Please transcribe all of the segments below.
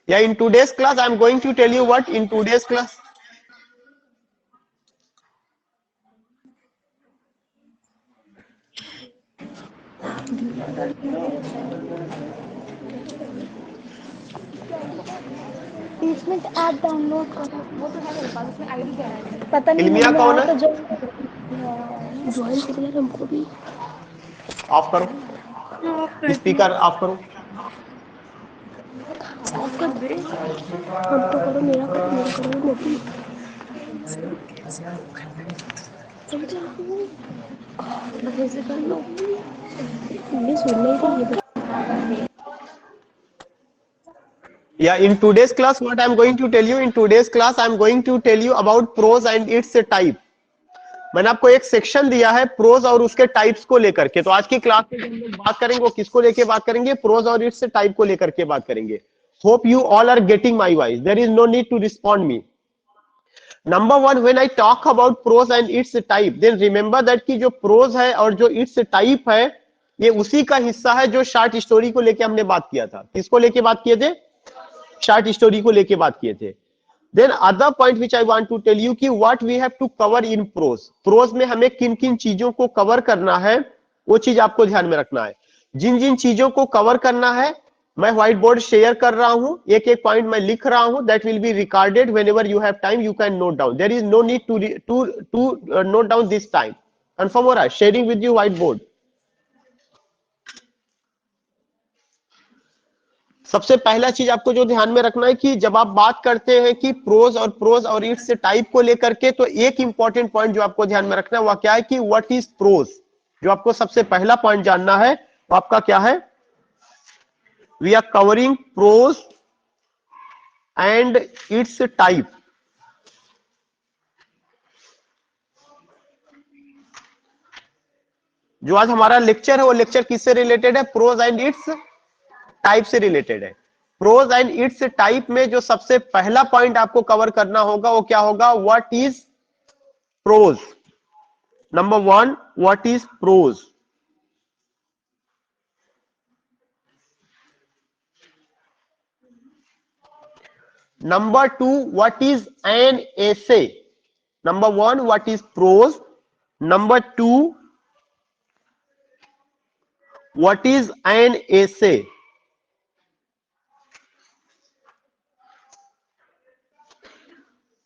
Yeah, in today's class, I'm going to tell you what in today's class. इसमें app download करो, वो तो है मेरे पास, उसमें आईडी क्या है पता नहीं, इल्मिया नहीं कौन आया है? तो ज्वाइन कर यार हमको भी। ऑफ करो, स्पीकर ऑफ करो। ऑफ कर दे, हमको करो, मेरा करो, मेरा करो, मोटी समझा बस ऐसे कर लो। ये सुन नहीं रही है। Yeah, in today's class, what I'm going to tell you in today's class, I'm going to tell you about prose and its type. मैंने आपको एक सेक्शन दिया है प्रोज और उसके टाइप्स को लेकर के। तो आज की क्लास में जो हम लोग बात करेंगे वो किसको लेके बात करेंगे? प्रोज और इट्स टाइप को लेकर के बात करेंगे। Hope you all are getting my voice, there is no need to respond me. Number one, when I talk about prose and its type, then remember that कि जो प्रोज है और जो इट्स टाइप है ये उसी का हिस्सा है जो शॉर्ट स्टोरी को लेके हमने बात किया था। किसको लेके बात किए थे? शॉर्ट स्टोरी को लेके बात किए थे। Then other point which I want to tell you कि what we have to cover in prose. Prose में हमें किन किन चीजों को कवर करना है वो चीज आपको ध्यान में रखना है। जिन जिन चीजों को कवर करना है मैं व्हाइट बोर्ड शेयर कर रहा हूं, एक एक पॉइंट मैं लिख रहा हूं, that will be recorded whenever you have time you can note down, there is no need to note down this time. Confirm हो रहा है? Sharing with you whiteboard. सबसे पहला चीज आपको जो ध्यान में रखना है कि जब आप बात करते हैं कि प्रोज और इट्स टाइप को लेकर के, तो एक इंपॉर्टेंट पॉइंट जो आपको ध्यान में रखना है वह क्या है कि व्हाट इज प्रोज। जो आपको सबसे पहला पॉइंट जानना है वो आपका क्या है? We are covering prose and its type. जो आज हमारा लेक्चर है वो लेक्चर किससे रिलेटेड है? प्रोज एंड इट्स टाइप से रिलेटेड है। प्रोज एंड इट्स टाइप में जो सबसे पहला पॉइंट आपको कवर करना होगा वो क्या होगा? What is prose. Number one, what is prose. Number two, what is an essay. Number one, what is prose. Number two, what is an essay.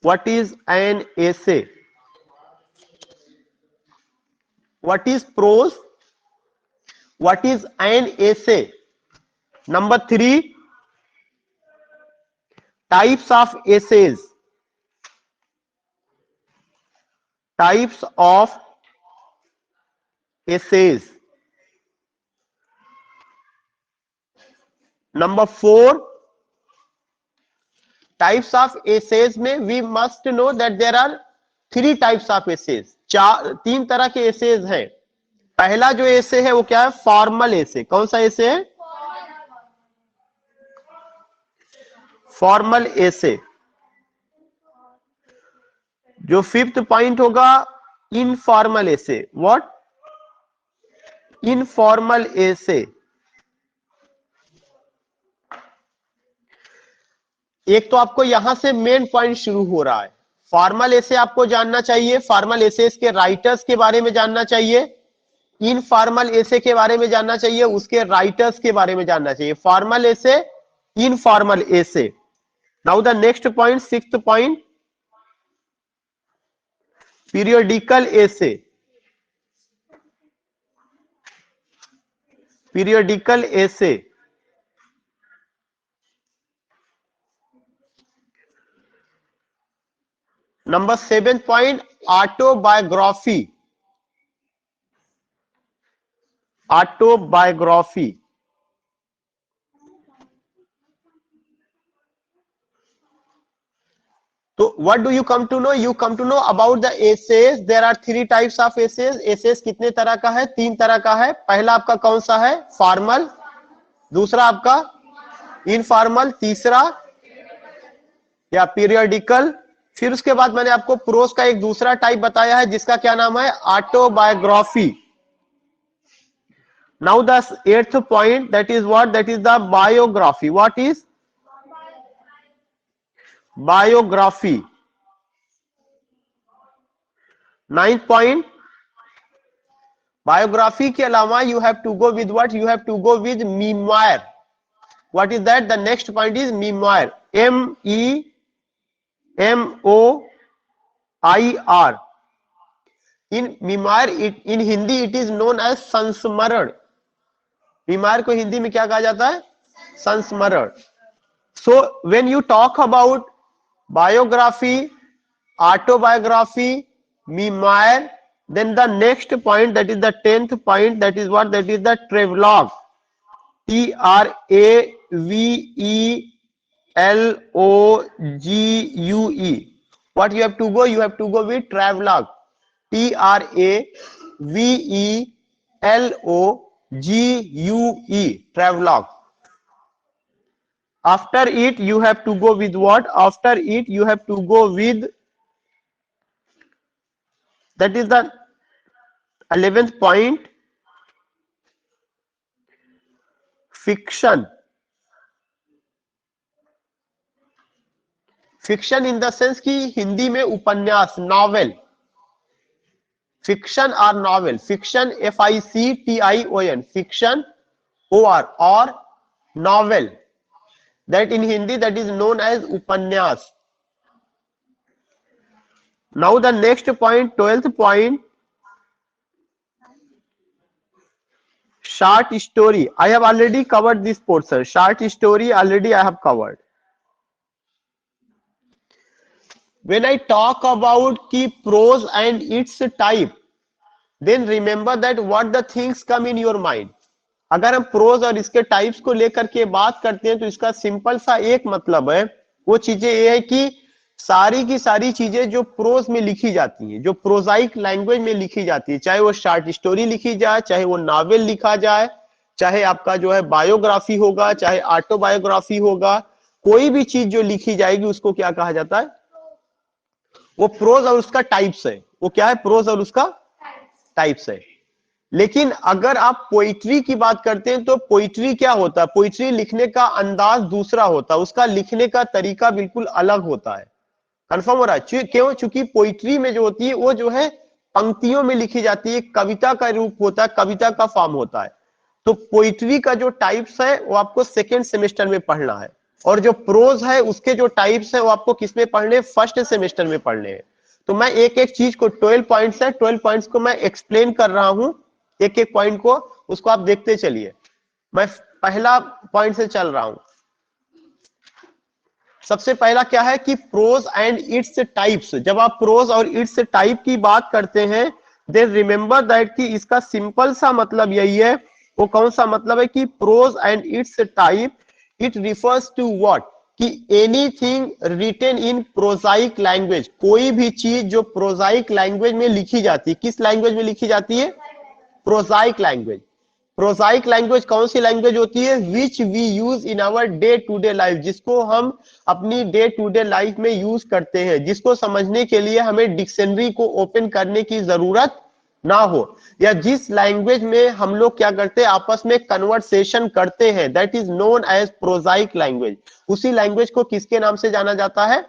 What is an essay? What is prose? What is an essay? Number three, types of essays. Types of essays. Number four, types of essays में we must know that there are three types of essays. तीन तरह के essays हैं। पहला जो एसे है वो क्या है? फॉर्मल एसे। कौन सा एसे है? फॉर्मल एसे। जो फिफ्थ पॉइंट होगा इनफॉर्मल एसे। व्हाट? इनफॉर्मल एसे। एक तो आपको यहां से मेन पॉइंट शुरू हो रहा है। फॉर्मल एसे आपको जानना चाहिए, फॉर्मल एसेस के राइटर्स के बारे में जानना चाहिए, इनफॉर्मल एसे के बारे में जानना चाहिए, उसके राइटर्स के बारे में जानना चाहिए। Formal essay, informal essay. Now the next point, sixth point, periodical essay. Periodical essay. Number seven point, autobiography. Autobiography. तो what do you come to know? You come to know about the essays. There are three types of essays. essays कितने तरह का है? तीन तरह का है। पहला आपका कौन सा है? फॉर्मल। दूसरा आपका इनफॉर्मल। तीसरा या पीरियोडिकल। फिर उसके बाद मैंने आपको प्रोज का एक दूसरा टाइप बताया है जिसका क्या नाम है? Autobiography. Now the eighth point, that is what? That is the biography. What is biography? Ninth point, biography के अलावा you have to go with what? You have to go with memoir. What is that? The next point is memoir. MEMOIR. In memoir, in Hindi it is known as संस्मरण. बीमार को हिंदी में क्या कहा जाता है? संस्मरण. So when you talk about biography, autobiography, memoir, then the next point, that is the 10th point, that is what? That is the travelogue. TRAVELOGUE. What you have to go? You have to go with travelogue. TRAVELOGUE. Travelogue. After it you have to go with what? After it you have to go with, that is the 11th point, fiction. Fiction in the sense कि हिंदी में उपन्यास, novel. Fiction or novel. Fiction, FICTION. Fiction or novel. That in Hindi that is known as upanyas. Now the next point, 12th point, short story. I have already covered this portion. Short story already I have covered. When I talk about key prose and its type, then remember that what the things come in your mind. अगर हम pros और इसके types को लेकर के बात करते हैं तो इसका सिंपल सा एक मतलब है, वो चीजें ये है कि सारी की सारी चीजें जो प्रोज में लिखी जाती हैं, जो प्रोजाइक लैंग्वेज में लिखी जाती है, चाहे वो शॉर्ट स्टोरी लिखी जाए, चाहे वो नॉवेल लिखा जाए, चाहे आपका जो है बायोग्राफी होगा, चाहे ऑटोबायोग्राफी होगा, कोई भी चीज जो लिखी जाएगी उसको क्या कहा जाता है? वो प्रोज और उसका टाइप्स है. वो क्या है? प्रोज और उसका टाइप्स है. लेकिन अगर आप पोइट्री की बात करते हैं तो पोइट्री क्या होता है? पोइट्री लिखने का अंदाज दूसरा होता है, उसका लिखने का तरीका बिल्कुल अलग होता है. कंफर्म हो रहा है? क्यों? चूंकि पोइट्री में जो होती है वो जो है पंक्तियों में लिखी जाती है, कविता का रूप होता है, कविता का फॉर्म होता है. तो पोइट्री का जो टाइप्स है वो आपको सेकेंड सेमेस्टर में पढ़ना है, और जो प्रोज है उसके जो टाइप्स है वो आपको किसमें पढ़ने? फर्स्ट सेमेस्टर में पढ़ने हैं. तो मैं एक एक चीज को, 12 पॉइंट्स है, 12 पॉइंट्स को मैं एक्सप्लेन कर रहा हूं, एक एक पॉइंट को, उसको आप देखते चलिए. मैं पहला पॉइंट से चल रहा हूं. सबसे पहला क्या है कि प्रोज एंड इट्स टाइप्स. जब आप प्रोज और इट्स टाइप की बात करते हैं, देन रिमेंबर दैट कि इसका सिंपल सा मतलब यही है. वो कौन सा मतलब है कि prose and its type, it refers to what? कि anything written in prosaic language. कोई भी चीज जो प्रोजाइक लैंग्वेज में लिखी जाती है. किस लैंग्वेज में लिखी जाती है? Prosaic language. प्रोजाइक लैंग्वेज कौन सी लैंग्वेज होती है? Which we use in our day to day life. जिसको हम अपनी डे टू डे लाइफ में यूज करते हैं, जिसको समझने के लिए हमें डिक्शनरी को ओपन करने की जरूरत ना हो, या जिस लैंग्वेज में हम लोग क्या करते हैं? आपस में कन्वर्सेशन करते हैं, that is known as prosaic language. उसी लैंग्वेज को किसके नाम से जाना जाता है?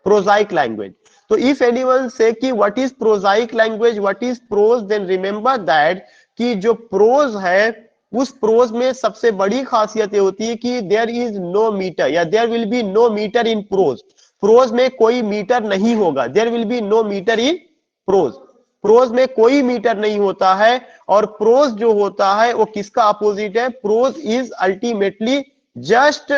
Prosaic language. So if anyone say कि what is prosaic language, what is prose, then remember that कि जो प्रोज है उस प्रोज में सबसे बड़ी खासियत ये होती है कि there is no meter, या there will be no meter in prose. Prose में कोई मीटर नहीं होगा. there will be no meter in prose. Prose में कोई मीटर नहीं होता है. और प्रोज जो होता है वो किसका अपोजिट है? प्रोज इज अल्टीमेटली जस्ट,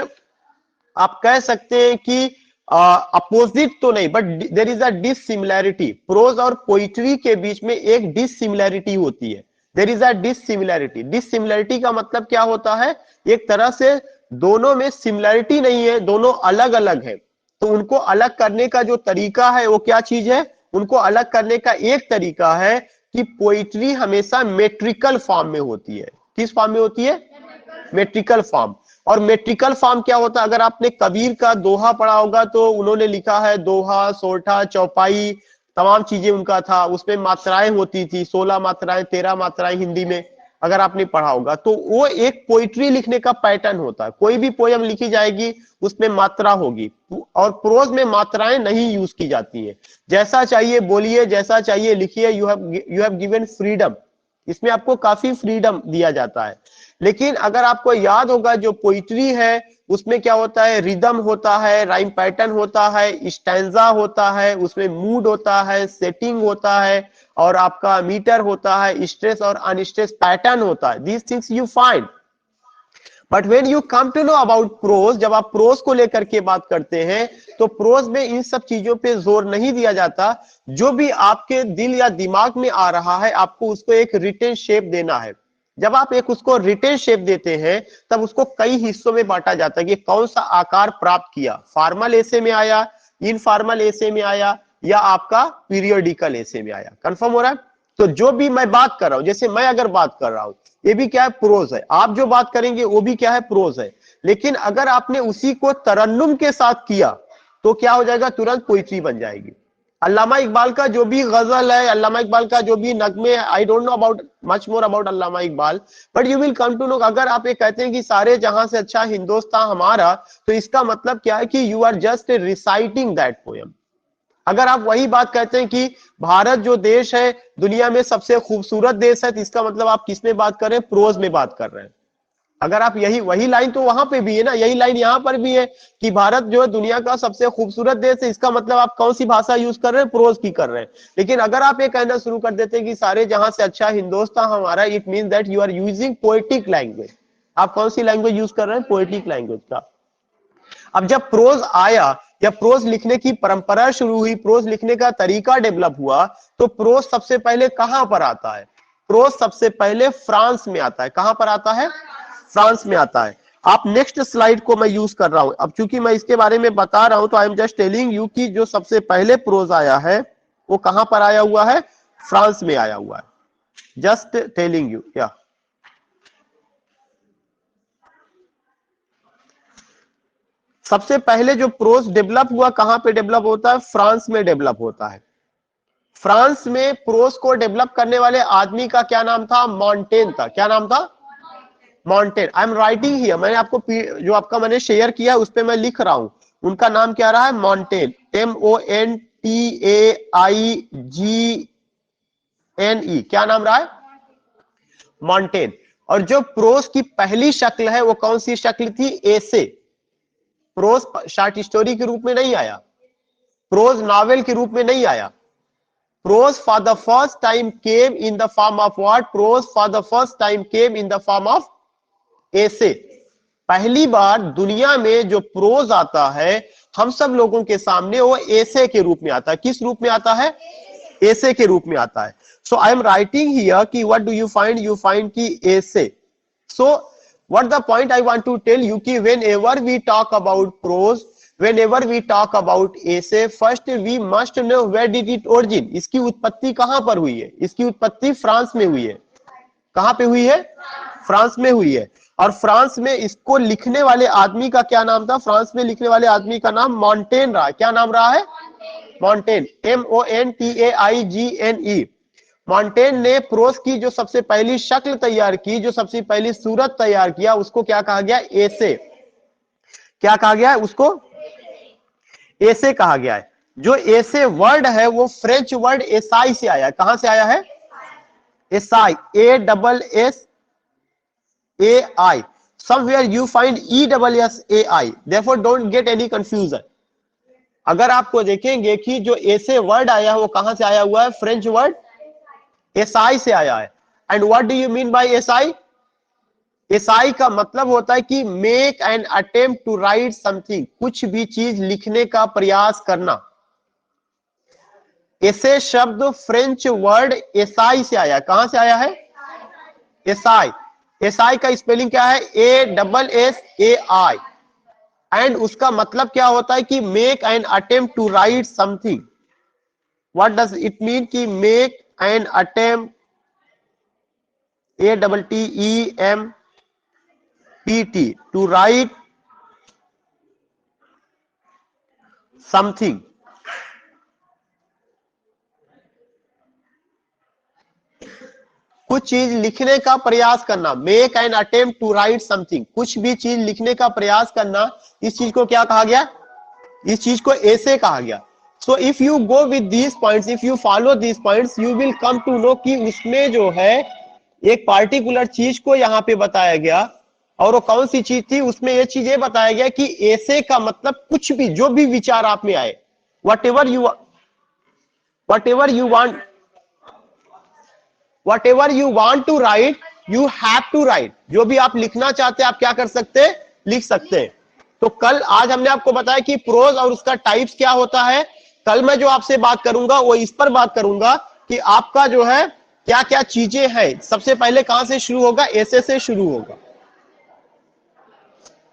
आप कह सकते हैं कि अपोजिट तो नहीं, but there is a dissimilarity. Prose और पोइट्री के बीच में एक डिसिमिलैरिटी होती है. There is a dissimilarity. Dissimilarity का मतलब क्या होता है? एक तरह से दोनों में सिमिलैरिटी नहीं है, दोनों अलग अलग है. तो उनको अलग करने का जो तरीका है वो क्या चीज है? उनको अलग करने का एक तरीका है कि पोइट्री हमेशा मेट्रिकल फॉर्म में होती है. किस फॉर्म में होती है? Metrical form. और मेट्रिकल फॉर्म क्या होता है? अगर आपने कबीर का दोहा पढ़ा होगा तो उन्होंने लिखा है दोहा, सोठा, चौपाई, तमाम चीजें उनका था. उसमें मात्राएं होती थी, 16 मात्राएं, 13 मात्राएं हिंदी में. अगर आपने पढ़ा होगा तो वो एक पोइट्री लिखने का पैटर्न होता है। कोई भी पोयम लिखी जाएगी उसमें मात्रा होगी, और प्रोज में मात्राएं नहीं यूज की जाती है। जैसा चाहिए बोलिए, जैसा चाहिए लिखिए, यू हैव गिवन फ्रीडम, इसमें आपको काफी फ्रीडम दिया जाता है। लेकिन अगर आपको याद होगा जो पोइट्री है उसमें क्या होता है, रिदम होता है, राइम पैटर्न होता है, स्टैंजा होता है, उसमें मूड होता है, सेटिंग होता है, और आपका मीटर होता है, स्ट्रेस और अनस्ट्रेस पैटर्न होता है। These things you find. But when you come to know about prose, जब आप प्रोज को लेकर के बात करते हैं तो प्रोज में इन सब चीजों पे जोर नहीं दिया जाता। जो भी आपके दिल या दिमाग में आ रहा है आपको उसको एक रिटन शेप देना है। जब आप एक उसको रिटन शेप देते हैं तब उसको कई हिस्सों में बांटा जाता है कि कौन सा आकार प्राप्त किया, फॉर्मल एसे में आया, इनफॉर्मल एसे में आया, या आपका पीरियोडिकल एसे में आया। कंफर्म हो रहा है? तो जो भी मैं बात कर रहा हूं, जैसे मैं अगर बात कर रहा हूं ये भी क्या है, प्रोज है। आप जो बात करेंगे वो भी क्या है, प्रोज है। लेकिन अगर आपने उसी को तरन्नुम के साथ किया तो क्या हो जाएगा, तुरंत पोइट्री बन जाएगी। अल्लामा इकबाल का जो भी गजल है, अल्लामा इकबाल का जो भी नगमे है, I don't know about much more about Allama Iqbal, but you will come to know. अगर आप ये कहते हैं कि सारे जहां से अच्छा हिंदुस्तान हमारा, तो इसका मतलब क्या है कि you are just reciting that poem. अगर आप वही बात कहते हैं कि भारत जो देश है दुनिया में सबसे खूबसूरत देश है, तो इसका मतलब आप किस में बात कर रहे हैं, प्रोज में बात कर रहे हैं। अगर आप यही वही लाइन तो वहां पे भी है ना, यही लाइन यहां पर भी है कि भारत जो है दुनिया का सबसे खूबसूरत देश है, इसका मतलब आप कौन सी भाषा यूज कर रहे हैं, प्रोज की कर रहे हैं। लेकिन अगर आप ये कहना शुरू कर देते हैं कि सारे जहां से अच्छा हिंदुस्तान हमारा, it mean that you are using poetic language. आप कौन सी लैंग्वेज यूज कर रहे हैं, पोएटिक लैंग्वेज का। अब जब प्रोज आया या प्रोज लिखने की परंपरा शुरू हुई, प्रोज लिखने का तरीका डेवलप हुआ, तो प्रोज सबसे पहले कहां पर आता है, प्रोज सबसे पहले फ्रांस में आता है। कहां पर आता है, फ्रांस में आता है। आप नेक्स्ट स्लाइड को मैं यूज कर रहा हूं, अब चूंकि मैं इसके बारे में बता रहा हूं तो I am just telling you कि जो सबसे पहले प्रोज आया है वो कहां पर आया हुआ है, फ्रांस में आया हुआ है। Just telling you. या सबसे पहले जो प्रोज डेवलप हुआ कहां पे डेवलप होता है, फ्रांस में डेवलप होता है। फ्रांस में प्रोज को डेवलप करने वाले आदमी का क्या नाम था, मॉन्टेन था। क्या नाम था, मॉन्टेन। आई एम राइटिंग हियर, मैंने आपको जो आपका मैंने शेयर किया उस पर मैं लिख रहा हूं, उनका नाम क्या रहा है, मॉन्टेन, MONTAIGNE। क्या नाम रहा है, मॉन्टेन। और जो प्रोज की पहली शक्ल है वो कौन सी शक्ल थी, एसे। प्रोज शॉर्ट स्टोरी के रूप में नहीं आया, प्रोज नॉवेल के रूप में नहीं आया। Prose for the first time came in the form of what, prose for the first time came in the form of essay. पहली बार दुनिया में जो प्रोज आता है हम सब लोगों के सामने, वो एसे के रूप में आता है। किस रूप में आता है, एसे के रूप में आता है। सो आई एम राइटिंग हियर कि what do you find, you find की एसे। सो what the point I want to tell you कि whenever we talk about prose, whenever we talk about essay, first we must know where did it origin, इसकी उत्पत्ति कहां पर हुई है। इसकी उत्पत्ति फ्रांस में हुई है। कहां पे हुई है, फ्रांस में हुई है। और फ्रांस में इसको लिखने वाले आदमी का क्या नाम था, फ्रांस में लिखने वाले आदमी का नाम मॉन्टेन रहा। क्या नाम रहा है, मॉन्टेन, MONTAIGNE। मॉन्टेन ने प्रोज की जो सबसे पहली शक्ल तैयार की, जो सबसे पहली सूरत तैयार किया, उसको क्या कहा गया, एसे। क्या कहा गया है उसको, एसे कहा गया है। जो एसे वर्ड है वो फ्रेंच वर्ड एसाई से आया है। कहां से आया है, acai, ASSAI। somewhere you find ESSAI, therefore don't get any confusion। अगर आपको देखेंगे कि जो एसे वर्ड आया है वो कहां से आया हुआ है, फ्रेंच वर्ड एसआई से आया है। And what do you mean by essai, essai का मतलब होता है कि make an attempt to write something, कुछ भी चीज लिखने का प्रयास करना। ऐसे शब्द फ्रेंच वर्ड एसआई से आया, कहां से आया है, एसआई। एसआई का स्पेलिंग क्या है, ASSAI। एंड उसका मतलब क्या होता है कि make an attempt to write something. What does it mean कि make an attempt, ATTEMPT, to write something. कुछ चीज लिखने का प्रयास करना, make an attempt to write something, कुछ भी चीज लिखने का प्रयास करना, इस चीज को क्या कहा गया? इस चीज को ऐसे कहा गया। So if you go with these points, if you follow these points, you will come to know कि उसमें जो है एक पार्टिकुलर चीज को यहाँ पे बताया गया, और वो कौन सी चीज थी? उसमें ये चीज ये बताया गया कि ऐसे का मतलब कुछ भी, जो भी विचार आप में आए, whatever you want to write, you have to write. जो भी आप लिखना चाहते हैं आप क्या कर सकते हैं? लिख सकते हैं। तो कल, आज हमने आपको बताया कि प्रोज और उसका टाइप्स क्या होता है। कल मैं जो आपसे बात करूंगा वो इस पर बात करूंगा कि आपका जो है क्या क्या चीजें हैं। सबसे पहले कहां से शुरू होगा? ऐसे से शुरू होगा।